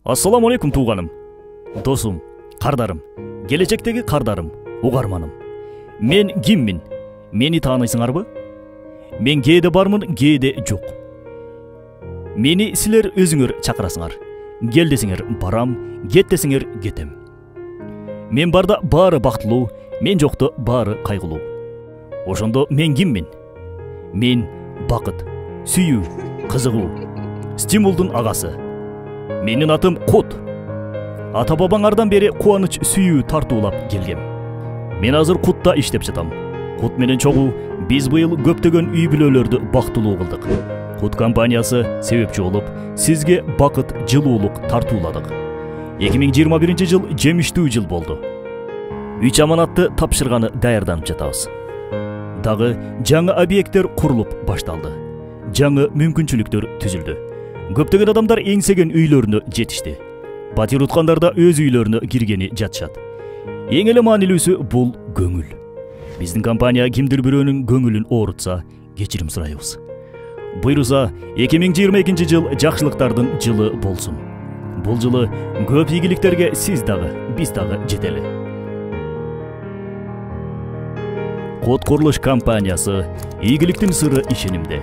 Ассаламу алейкум туғаным, досым, қардарым, келешектегі қардарым, угарманым. Мен киммин? Мени таанайсыңар бы? Мен кээде бармын, кээде жок. Мени силер өзүңөр чакырасыңар. Кел десеңер барам, кет десеңер кетем. Мен барда баары бактылуу, мен жокто баары кайгылуу. Ошондо мен киммин? Мен бакыт, сүйүү, кызыгуу, стимулдун агасы. Менин атым Кут. Ата бабаңардан бери кубаныч сүйүү тартуулап келгем. Мен азыр Кутта иштеп жатам. Кут менен чогуу биз быйыл көптөгөн үй бүлөлөрдү бактылуу кылдык. Кут компаниясы себепчи болуп, сизге бакыт, жылуулук тартууладык. 2021 жыл жемиштүү жыл болду. Үч аманатты тапшырганы даярданып жатабыз. Дагы жаңы объекттер курулуп башталды. Жаңы мүмкүнчүлүктөр түзүлдү. Көптөгөн адамдар эңсеген үйлөрүнө жетишти. Батир уткандар да өз үйлөрүнө киргени жатышат. Эң эле маанилүүсү бул көңүл. Биздин компания кимдир бирөөнүн көңүлүн оорутса, кечирим сурайбыз. Буйруса, 2022 жыл жакшылыктардын жылы болсун. Бул жылы көп ийгиликтерге сиз дагы, биз дагы жетели. Кут курулуш компаниясы ийгиликтин сыры ишенимде.